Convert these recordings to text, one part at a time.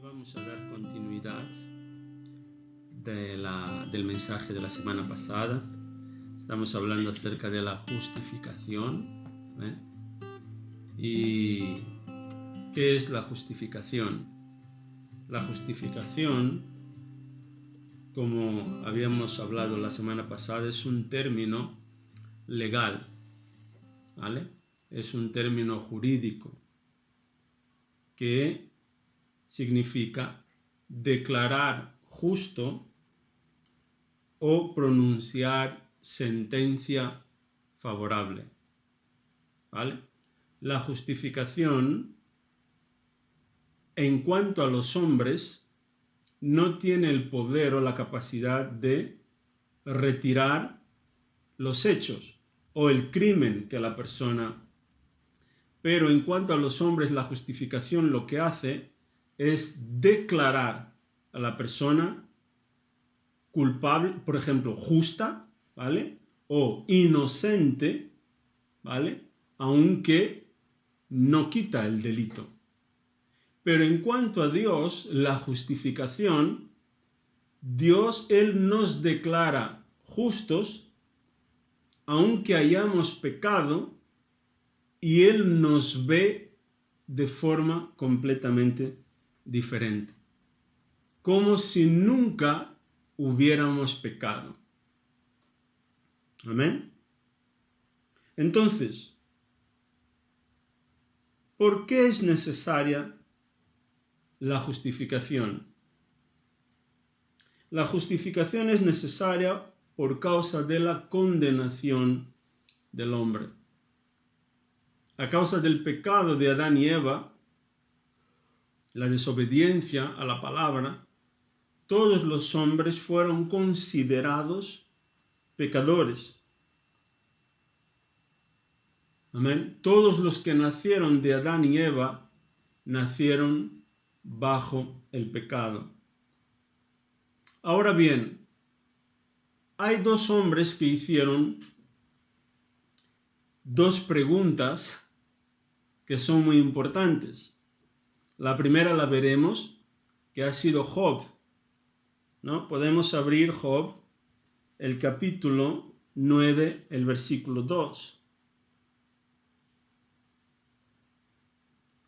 vamos a dar continuidad del mensaje de la semana pasada. Estamos hablando acerca de la justificación. ¿Y qué es la justificación? La justificación, como habíamos hablado la semana pasada, es un término legal, ¿vale? Es un término jurídico que significa declarar justo o pronunciar sentencia favorable, ¿vale? La justificación, en cuanto a los hombres, no tiene el poder o la capacidad de retirar los hechos o el crimen que la persona. Pero en cuanto a los hombres, la justificación lo que hace es declarar a la persona culpable, por ejemplo, justa, ¿vale? O inocente, ¿vale? Aunque no quita el delito. Pero en cuanto a Dios, la justificación, Dios, Él nos declara justos, aunque hayamos pecado, y Él nos ve de forma completamente diferente, como si nunca hubiéramos pecado. Amén. Entonces, ¿por qué es necesaria la justificación? La justificación es necesaria por causa de la condenación del hombre. A causa del pecado de Adán y Eva, la desobediencia a la palabra, todos los hombres fueron considerados pecadores. Amén. Todos los que nacieron de Adán y Eva nacieron bajo el pecado. Ahora bien, hay dos hombres que hicieron dos preguntas que son muy importantes. La primera la veremos, que ha sido Job, ¿no? Podemos abrir Job, el capítulo 9, el versículo 2.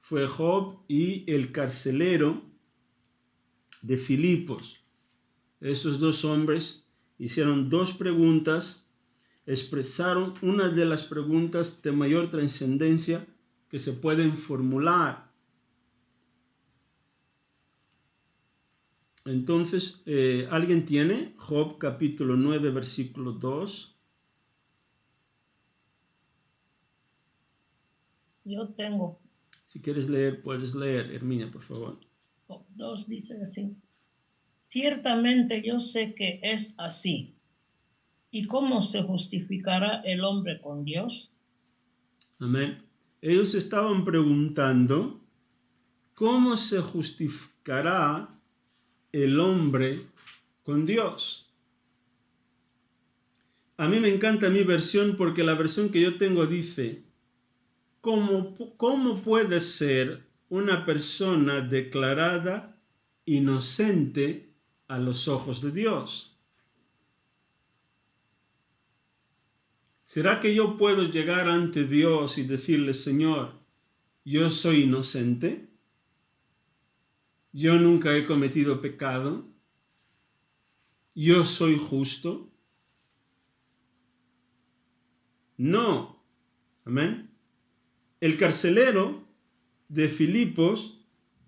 Fue Job y el carcelero de Filipos. Esos dos hombres hicieron dos preguntas, expresaron una de las preguntas de mayor trascendencia que se pueden formular. Entonces, ¿alguien tiene Job capítulo 9, versículo 2? Yo tengo. Si quieres leer, puedes leer, Herminia, por favor. Job 2 dice así: ciertamente yo sé que es así. ¿Y cómo se justificará el hombre con Dios? Amén. Ellos estaban preguntando cómo se justificará el hombre con Dios. A mí me encanta mi versión porque la versión que yo tengo dice: ¿cómo puede ser una persona declarada inocente a los ojos de Dios? ¿Será que yo puedo llegar ante Dios y decirle: Señor, yo soy inocente? Yo nunca he cometido pecado. Yo soy justo. No. Amén. El carcelero de Filipos,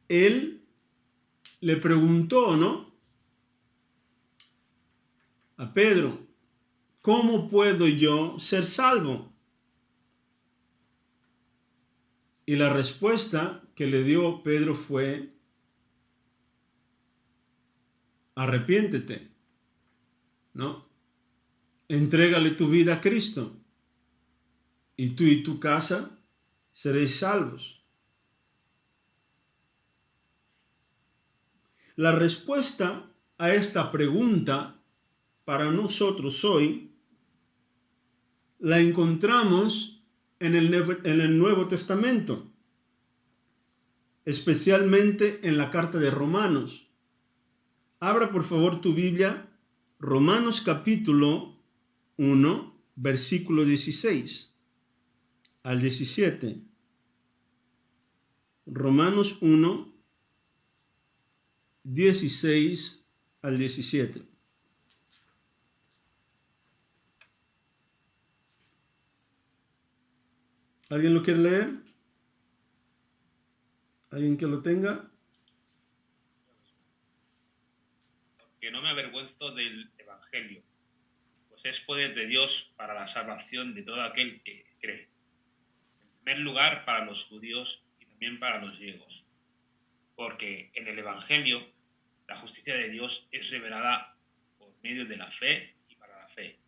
él le preguntó, ¿no? A Pedro: ¿cómo puedo yo ser salvo? Y la respuesta que le dio Pedro fue: arrepiéntete, ¿no? Entrégale tu vida a Cristo y tú y tu casa seréis salvos. La respuesta a esta pregunta para nosotros hoy la encontramos en el Nuevo Testamento. especialmente en la carta de Romanos. Abra por favor tu Biblia, Romanos capítulo 1, versículo 16 al 17. Romanos 1, 16 al 17. ¿Alguien lo quiere leer? ¿Alguien que lo tenga? Que no me avergüenzo del Evangelio, pues es poder de Dios para la salvación de todo aquel que cree. En primer lugar, para los judíos y también para los griegos. Porque en el Evangelio la justicia de Dios es revelada por medio de la fe y para la fe.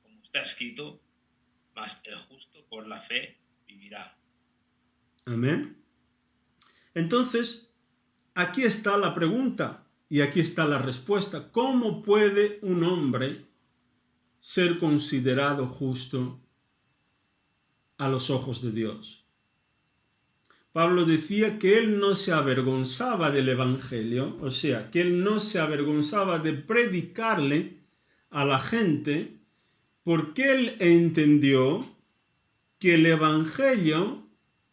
Como está escrito, mas el justo por la fe vivirá. Amén. Entonces, aquí está la pregunta y aquí está la respuesta. ¿Cómo puede un hombre ser considerado justo a los ojos de Dios? Pablo decía que él no se avergonzaba del Evangelio, o sea, que él no se avergonzaba de predicarle a la gente, porque él entendió que el Evangelio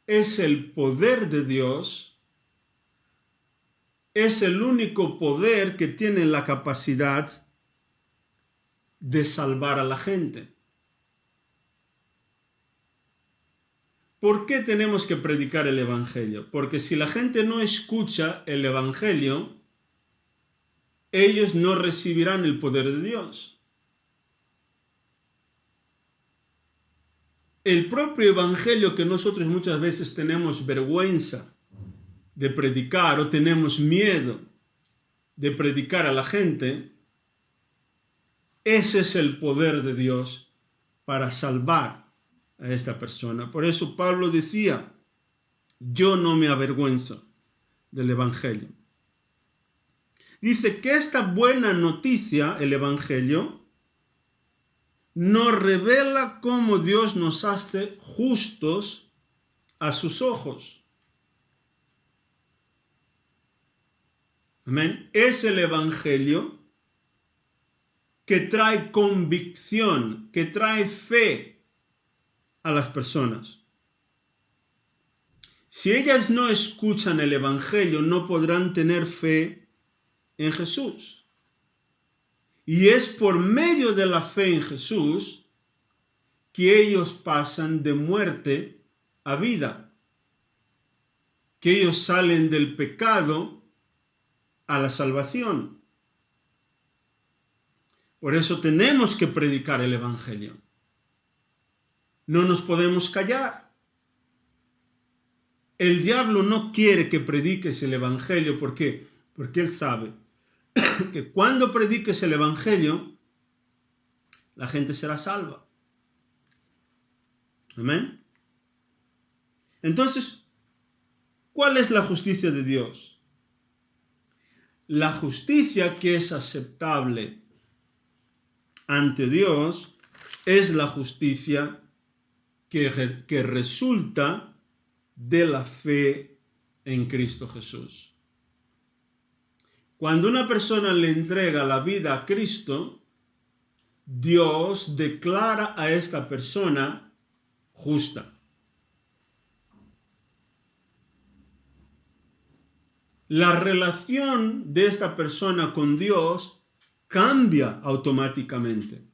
es el poder de Dios, es el único poder que tiene la capacidad de salvar a la gente. ¿Por qué tenemos que predicar el Evangelio? Porque si la gente no escucha el Evangelio, ellos no recibirán el poder de Dios. El propio Evangelio que nosotros muchas veces tenemos vergüenza de predicar o tenemos miedo de predicar a la gente, ese es el poder de Dios para salvar a esta persona. Por eso Pablo decía, yo no me avergüenzo del Evangelio. Dice que esta buena noticia, el Evangelio, nos revela cómo Dios nos hace justos a sus ojos. Amén. Es el Evangelio que trae convicción, que trae fe a las personas. Si ellas no escuchan el Evangelio, no podrán tener fe en Jesús. Y es por medio de la fe en Jesús que ellos pasan de muerte a vida, que ellos salen del pecado a la salvación. Por eso tenemos que predicar el Evangelio. No nos podemos callar. El diablo no quiere que prediques el Evangelio. ¿Por qué? Porque él sabe que cuando prediques el Evangelio, la gente será salva. Amén. Entonces, ¿cuál es la justicia de Dios? La justicia que es aceptable ante Dios es la justicia que resulta de la fe en Cristo Jesús. Cuando una persona le entrega la vida a Cristo, Dios declara a esta persona justa. La relación de esta persona con Dios cambia automáticamente.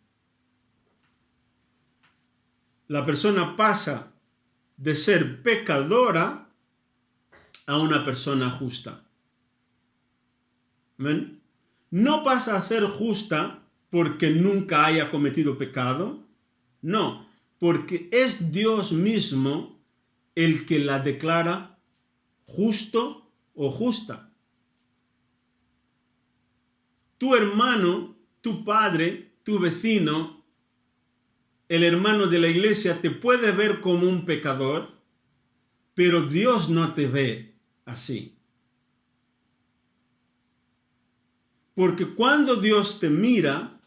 La persona pasa de ser pecadora a una persona justa. ¿Ven? No pasa a ser justa porque nunca haya cometido pecado. No, porque es Dios mismo el que la declara justo o justa. Tu hermano, tu padre, tu vecino, el hermano de la iglesia te puede ver como un pecador, pero Dios no te ve así. Porque cuando Dios te mira,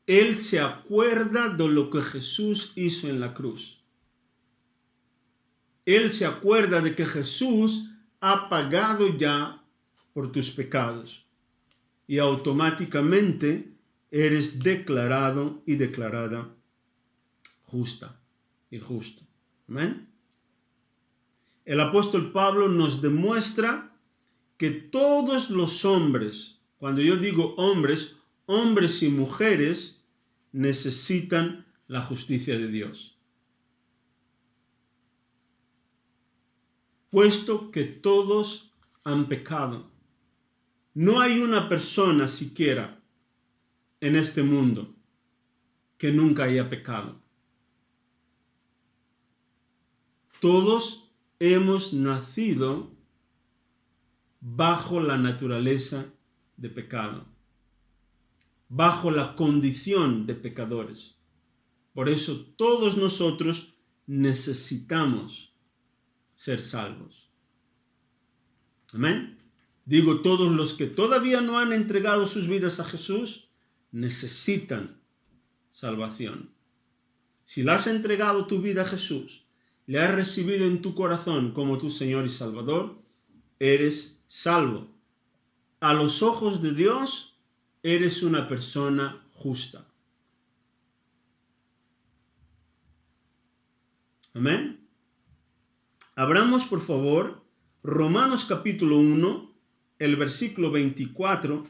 Él se acuerda de lo que Jesús hizo en la cruz. Él se acuerda de que Jesús ha pagado ya por tus pecados y automáticamente eres declarado y declarada justa y justo. Amén. El apóstol Pablo nos demuestra que todos los hombres, cuando yo digo hombres, hombres y mujeres, necesitan la justicia de Dios. Puesto que todos han pecado. No hay una persona siquiera en este mundo que nunca haya pecado. Todos hemos nacido bajo la naturaleza de pecado, bajo la condición de pecadores. Por eso todos nosotros necesitamos ser salvos. Amén. Digo, todos los que todavía no han entregado sus vidas a Jesús necesitan salvación. Si le has entregado tu vida a Jesús, le has recibido en tu corazón como tu Señor y Salvador, eres salvo. A los ojos de Dios, eres una persona justa. Amén. Abramos, por favor, Romanos capítulo 1, el versículo 24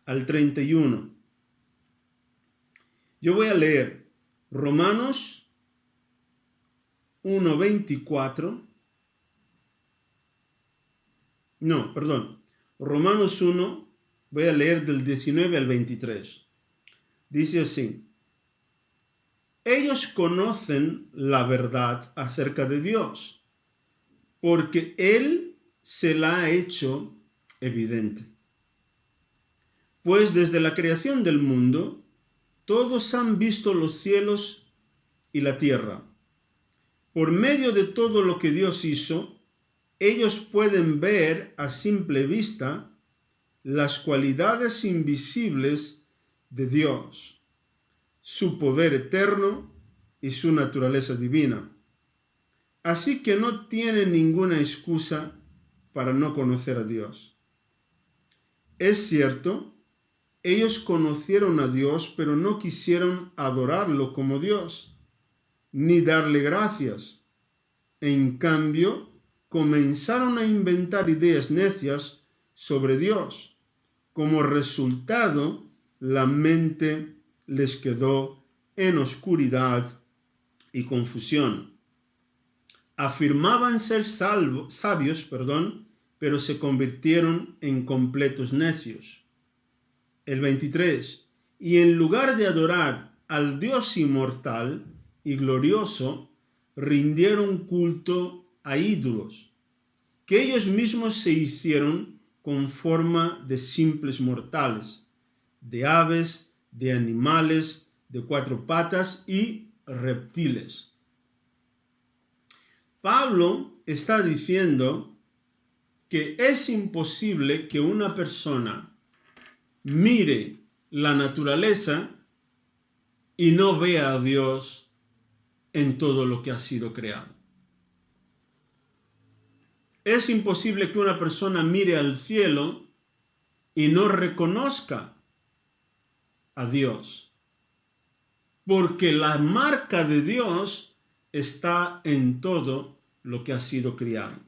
al 31. Yo voy a leer Romanos 1, 24. No, perdón. Romanos 1, voy a leer del 19 al 23. Dice así: ellos conocen la verdad acerca de Dios, porque Él se la ha hecho evidente. Pues desde la creación del mundo, todos han visto los cielos y la tierra. Por medio de todo lo que Dios hizo, ellos pueden ver a simple vista las cualidades invisibles de Dios, su poder eterno y su naturaleza divina. Así que no tienen ninguna excusa para no conocer a Dios. Es cierto, ellos conocieron a Dios, pero no quisieron adorarlo como Dios, ni darle gracias. En cambio, comenzaron a inventar ideas necias sobre Dios. Como resultado, la mente les quedó en oscuridad y confusión. Afirmaban ser sabios, pero se convirtieron en completos necios. El 23. Y en lugar de adorar al Dios inmortal y glorioso, rindieron culto a ídolos, que ellos mismos se hicieron con forma de simples mortales, de aves, de animales, de cuatro patas y reptiles. Pablo está diciendo que es imposible que una persona mire la naturaleza y no vea a Dios en todo lo que ha sido creado. Es imposible que una persona mire al cielo y no reconozca a Dios, porque la marca de Dios está en todo lo que ha sido creado.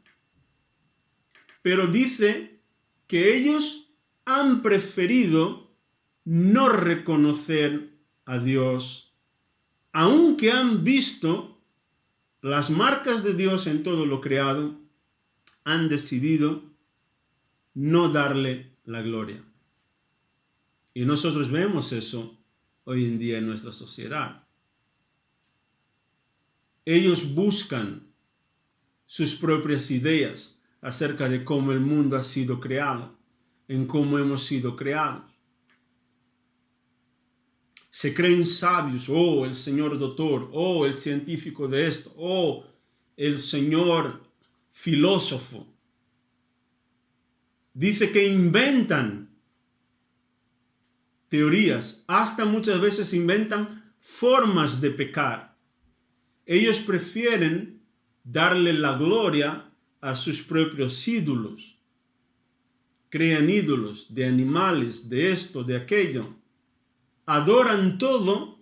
Pero dice que ellos han preferido no reconocer a Dios, aunque han visto las marcas de Dios en todo lo creado, han decidido no darle la gloria. Y nosotros vemos eso hoy en día en nuestra sociedad. Ellos buscan sus propias ideas acerca de cómo el mundo ha sido creado, en cómo hemos sido creados. Se creen sabios, el señor doctor, el científico de esto, el señor filósofo. Dice que inventan teorías, hasta muchas veces inventan formas de pecar. Ellos prefieren darle la gloria a sus propios ídolos. Crean ídolos de animales, de esto, de aquello. Adoran todo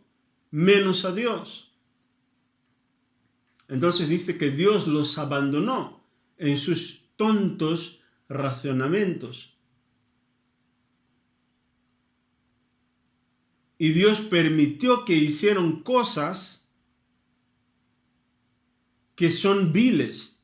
menos a Dios. Entonces dice que Dios los abandonó en sus tontos razonamientos. Y Dios permitió que hicieran cosas que son viles,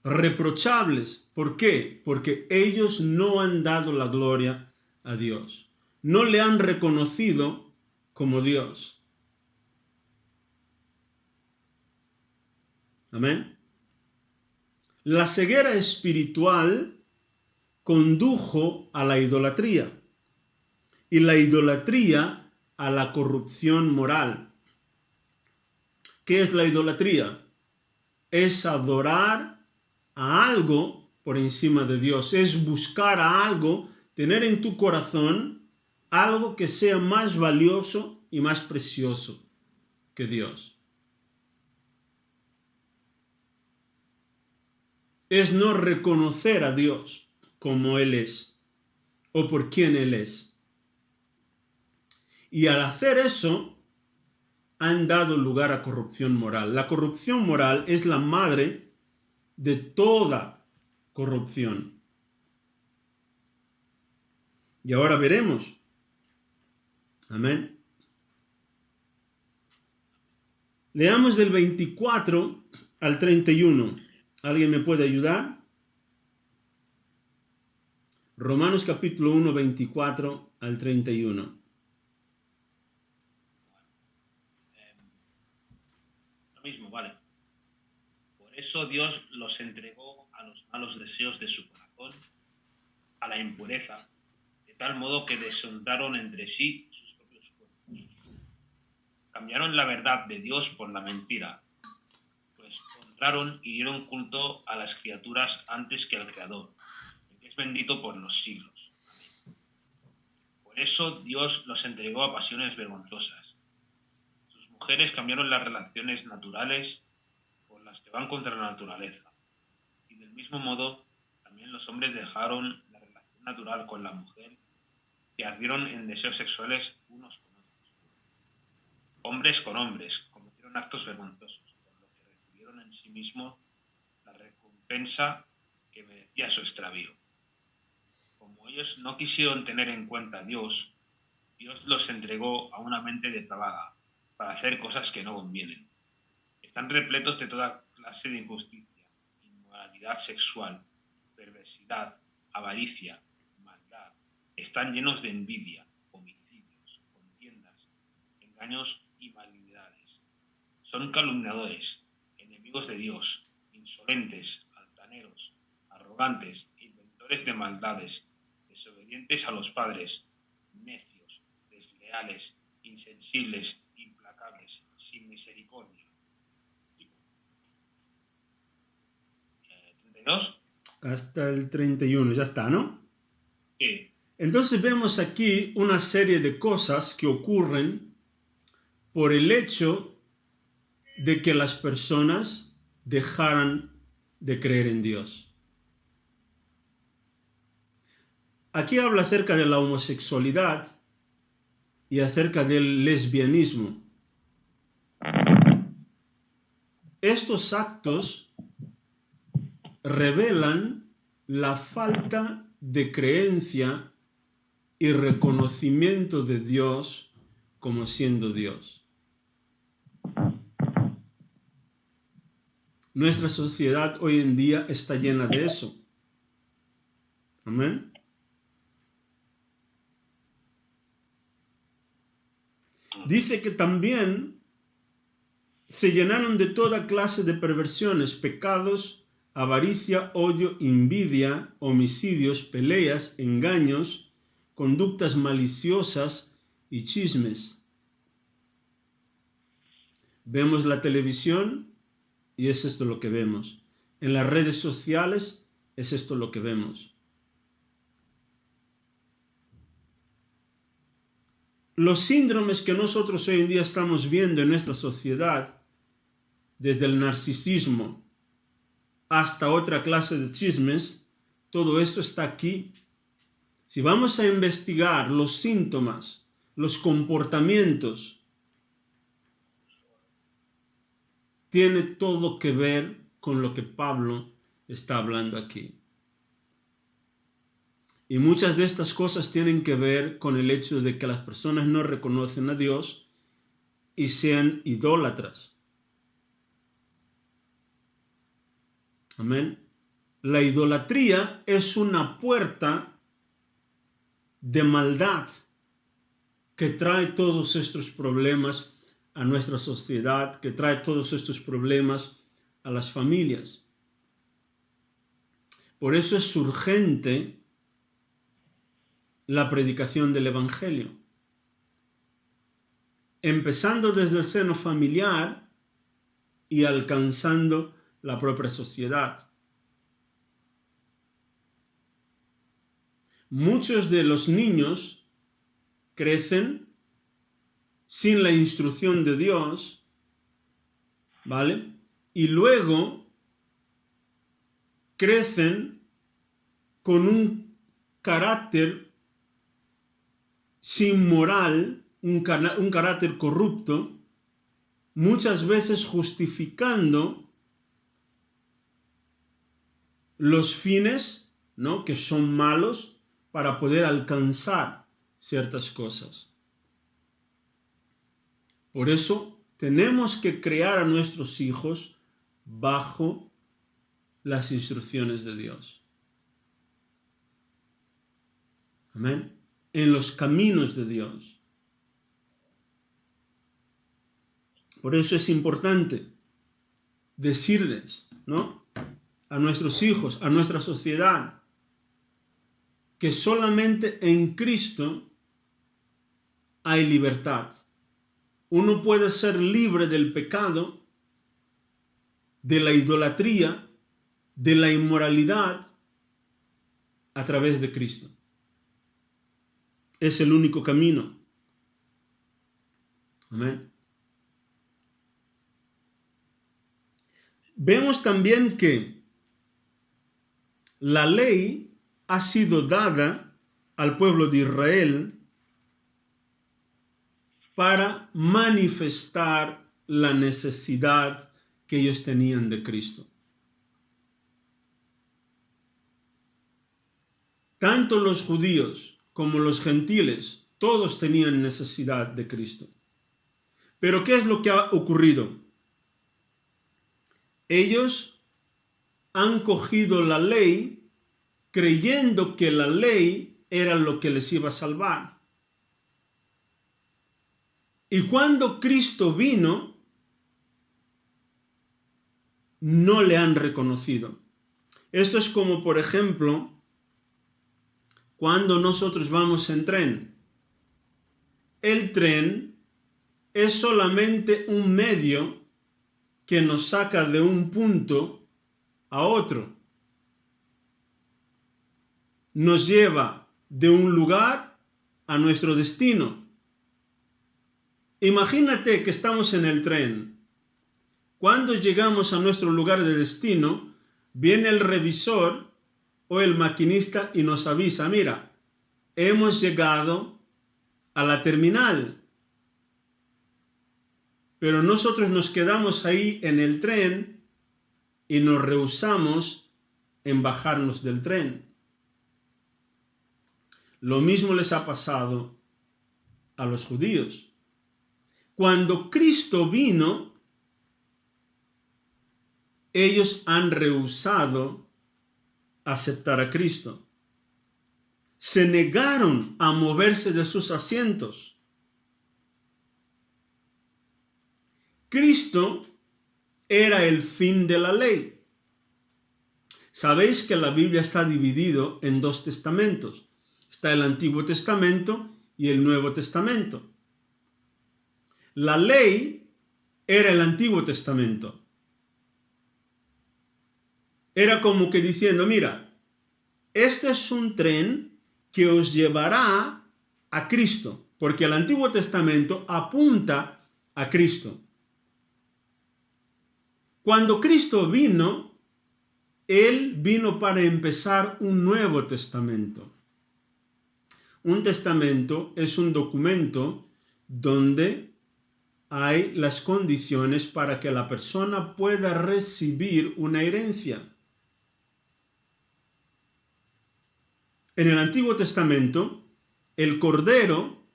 reprochables. ¿Por qué? Porque ellos no han dado la gloria a Dios. No le han reconocido como Dios. Amén. La ceguera espiritual condujo a la idolatría y la idolatría a la corrupción moral. ¿Qué es la idolatría? Es adorar a algo por encima de Dios, es buscar a algo, tener en tu corazón algo que sea más valioso y más precioso que Dios. Es no reconocer a Dios como Él es o por quien Él es. Y al hacer eso, han dado lugar a corrupción moral. La corrupción moral es la madre de toda corrupción. Y ahora veremos. Amén. Leamos del 24 al 31. ¿Alguien me puede ayudar? Romanos capítulo 1, 24 al 31. Lo mismo, vale. Por eso Dios los entregó a los malos deseos de su corazón, a la impureza, de tal modo que deshonraron entre sí sus propios cuerpos. Cambiaron la verdad de Dios por la mentira, pues honraron y dieron culto a las criaturas antes que al Creador, que es bendito por los siglos. Amén. Por eso Dios los entregó a pasiones vergonzosas. Sus mujeres cambiaron las relaciones naturales por las que van contra la naturaleza. Y del mismo modo, también los hombres dejaron la relación natural con la mujer y ardieron en deseos sexuales unos con otros. Hombres con hombres cometieron actos vergonzosos, por lo que recibieron en sí mismos la recompensa que merecía su extravío. Como ellos no quisieron tener en cuenta a Dios, Dios los entregó a una mente depravada para hacer cosas que no convienen. Están repletos de toda clase de injusticia, inmoralidad sexual, perversidad, avaricia, maldad. Están llenos de envidia, homicidios, contiendas, engaños y malignidades. Son calumniadores, enemigos de Dios, insolentes, altaneros, arrogantes, inventores de maldades, desobedientes a los padres, necios, desleales, insensibles, implacables, sin misericordia. 32. Hasta el 31, ya está, ¿no? Sí. Entonces vemos aquí una serie de cosas que ocurren por el hecho de que las personas dejaran de creer en Dios. Aquí habla acerca de la homosexualidad y acerca del lesbianismo. Estos actos revelan la falta de creencia y reconocimiento de Dios como siendo Dios. Nuestra sociedad hoy en día está llena de eso. Amén. Dice que también se llenaron de toda clase de perversiones, pecados, avaricia, odio, envidia, homicidios, peleas, engaños, conductas maliciosas y chismes. Vemos la televisión y es esto lo que vemos. En las redes sociales es esto lo que vemos. Los síndromes que nosotros hoy en día estamos viendo en nuestra sociedad desde el narcisismo hasta otra clase de chismes, todo esto está aquí. Si vamos a investigar los síntomas, los comportamientos, tiene todo que ver con lo que Pablo está hablando aquí. Y muchas de estas cosas tienen que ver con el hecho de que las personas no reconocen a Dios y sean idólatras. Amén. La idolatría es una puerta de maldad que trae todos estos problemas a nuestra sociedad, que trae todos estos problemas a las familias. Por eso es urgente la predicación del Evangelio, empezando desde el seno familiar y alcanzando la propia sociedad. Muchos de los niños crecen sin la instrucción de Dios, ¿vale? Y luego crecen con un carácter sin moral, un carácter corrupto, muchas veces justificando los fines, ¿no?, que son malos para poder alcanzar ciertas cosas. Por eso tenemos que crear a nuestros hijos bajo las instrucciones de Dios. Amén. En los caminos de Dios. Por eso es importante decirles, ¿no?, a nuestros hijos, a nuestra sociedad, que solamente en Cristo hay libertad. Uno puede ser libre del pecado, de la idolatría, de la inmoralidad, a través de Cristo. Es el único camino. Amén. Vemos también que la ley ha sido dada al pueblo de Israel para manifestar la necesidad que ellos tenían de Cristo. Tanto los judíos como los gentiles, todos tenían necesidad de Cristo. Pero ¿qué es lo que ha ocurrido? Ellos han cogido la ley creyendo que la ley era lo que les iba a salvar. Y cuando Cristo vino, no le han reconocido. Esto es como, por ejemplo, cuando nosotros vamos en tren. El tren es solamente un medio que nos saca de un punto a otro. Nos lleva de un lugar a nuestro destino. Imagínate que estamos en el tren. Cuando llegamos a nuestro lugar de destino, viene el revisor o el maquinista y nos avisa: mira, hemos llegado a la terminal. Pero nosotros nos quedamos ahí en el tren y nos rehusamos en bajarnos del tren. Lo mismo les ha pasado a los judíos. Cuando Cristo vino, ellos han rehusado aceptar a Cristo. Se negaron a moverse de sus asientos. Cristo era el fin de la ley. Sabéis que la Biblia está dividido en dos testamentos. Está el Antiguo Testamento y el Nuevo Testamento. La ley era el Antiguo Testamento. Era como que diciendo: mira, este es un tren que os llevará a Cristo, porque el Antiguo Testamento apunta a Cristo. Cuando Cristo vino, Él vino para empezar un nuevo testamento. Un testamento es un documento donde hay las condiciones para que la persona pueda recibir una herencia. En el Antiguo Testamento, el Cordero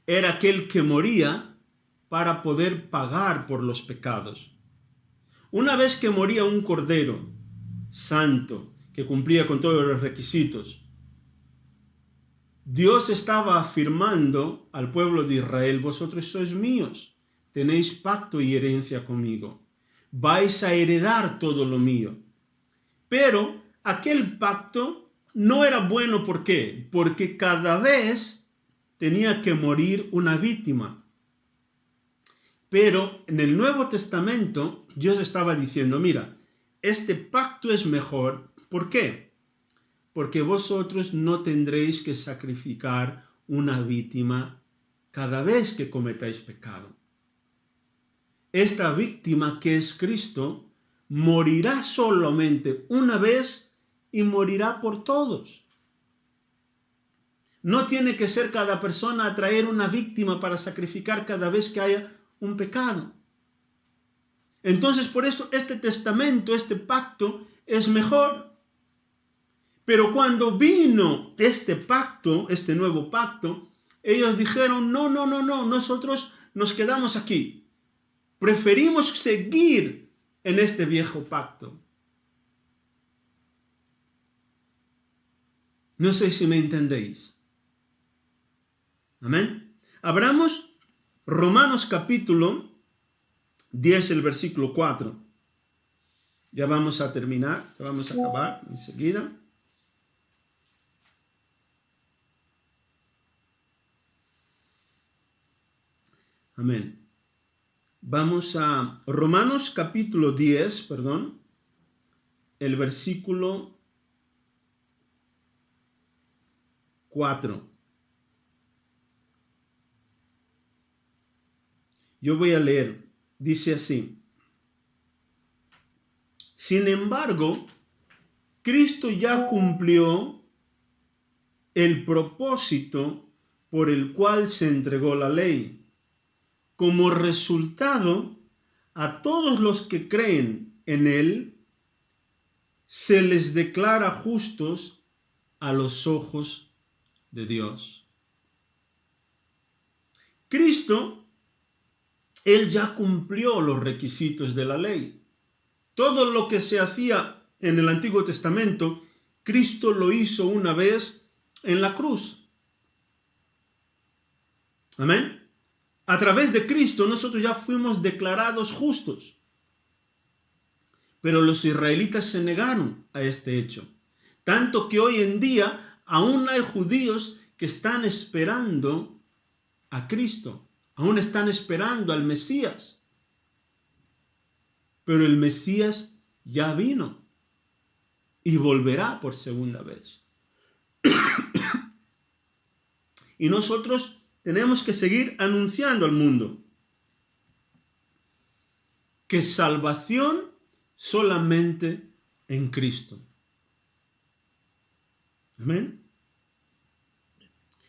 era aquel que moría para poder pagar por los pecados. Una vez que moría un Cordero santo, que cumplía con todos los requisitos, Dios estaba afirmando al pueblo de Israel: vosotros sois míos, tenéis pacto y herencia conmigo, vais a heredar todo lo mío. Pero aquel pacto no era bueno, ¿por qué? Porque cada vez tenía que morir una víctima. Pero en el Nuevo Testamento Dios estaba diciendo: mira, este pacto es mejor. ¿Por qué? Porque vosotros no tendréis que sacrificar una víctima cada vez que cometáis pecado. Esta víctima, que es Cristo, morirá solamente una vez y morirá por todos. No tiene que ser cada persona a traer una víctima para sacrificar cada vez que haya un pecado. Entonces, por esto este testamento, este pacto es mejor. Pero cuando vino este pacto, este nuevo pacto, ellos dijeron: no, nosotros nos quedamos aquí. Preferimos seguir en este viejo pacto. No sé si me entendéis. Amén. Abramos Romanos capítulo 10, el versículo 4. Ya vamos a terminar, ya vamos a acabar enseguida. Amén. Vamos a Romanos capítulo 10, el versículo 4. Yo voy a leer. Dice así: sin embargo, Cristo ya cumplió el propósito por el cual se entregó la ley. Como resultado, a todos los que creen en Él, se les declara justos a los ojos de Dios. Cristo, Él ya cumplió los requisitos de la ley. Todo lo que se hacía en el Antiguo Testamento, Cristo lo hizo una vez en la cruz. Amén. A través de Cristo nosotros ya fuimos declarados justos. Pero los israelitas se negaron a este hecho. Tanto que hoy en día aún hay judíos que están esperando a Cristo. Aún están esperando al Mesías. Pero el Mesías ya vino y volverá por segunda vez. Y nosotros tenemos que seguir anunciando al mundo que salvación solamente en Cristo. Amén.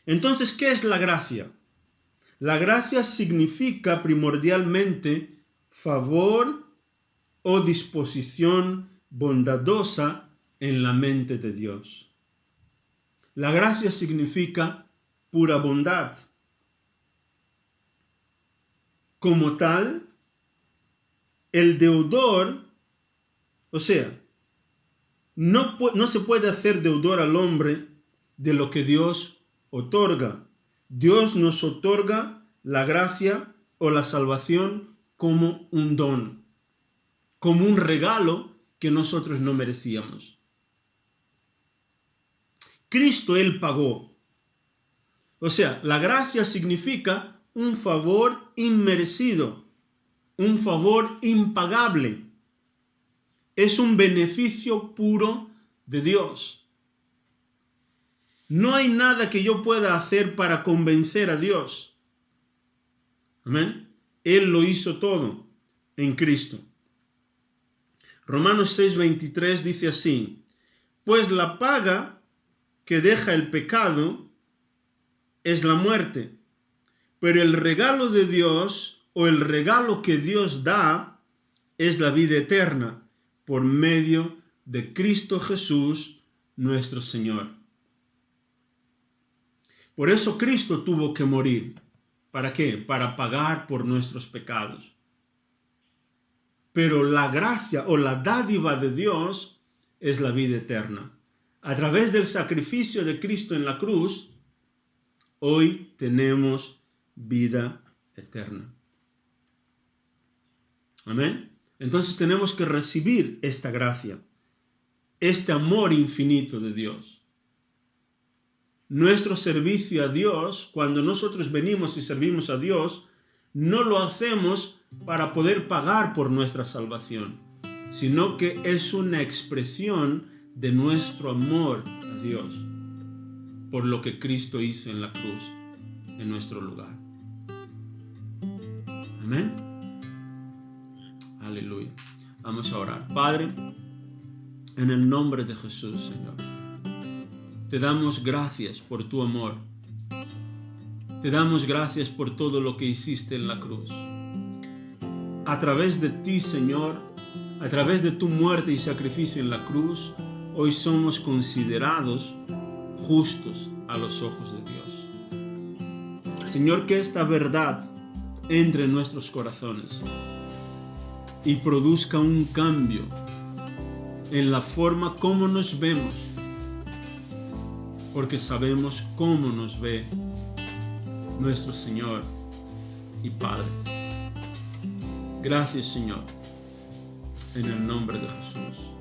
Entonces, ¿qué es la gracia? La gracia significa primordialmente favor o disposición bondadosa en la mente de Dios. La gracia significa pura bondad. Como tal, el deudor, o sea, no se puede hacer deudor al hombre de lo que Dios otorga. Dios nos otorga la gracia o la salvación como un don, como un regalo que nosotros no merecíamos. Cristo, Él pagó. O sea, la gracia significa un favor inmerecido, un favor impagable. Es un beneficio puro de Dios. No hay nada que yo pueda hacer para convencer a Dios. Amén. Él lo hizo todo en Cristo. Romanos 6:23 dice así: pues la paga que deja el pecado es la muerte, pero el regalo de Dios, o el regalo que Dios da, es la vida eterna por medio de Cristo Jesús, nuestro Señor. Por eso Cristo tuvo que morir. ¿Para qué? Para pagar por nuestros pecados. Pero la gracia o la dádiva de Dios es la vida eterna. A través del sacrificio de Cristo en la cruz, hoy tenemos vida eterna. Amén. Entonces tenemos que recibir esta gracia, este amor infinito de Dios. Nuestro servicio a Dios, cuando nosotros venimos y servimos a Dios, no lo hacemos para poder pagar por nuestra salvación, sino que es una expresión de nuestro amor a Dios por lo que Cristo hizo en la cruz en nuestro lugar. Amén. Aleluya. Vamos a orar. Padre, en el nombre de Jesús, Señor, te damos gracias por tu amor. Te damos gracias por todo lo que hiciste en la cruz. A través de ti, Señor, a través de tu muerte y sacrificio en la cruz, hoy somos considerados justos a los ojos de Dios. Señor, que esta verdad entre en nuestros corazones y produzca un cambio en la forma como nos vemos, porque sabemos cómo nos ve nuestro Señor y Padre. Gracias, Señor, en el nombre de Jesús.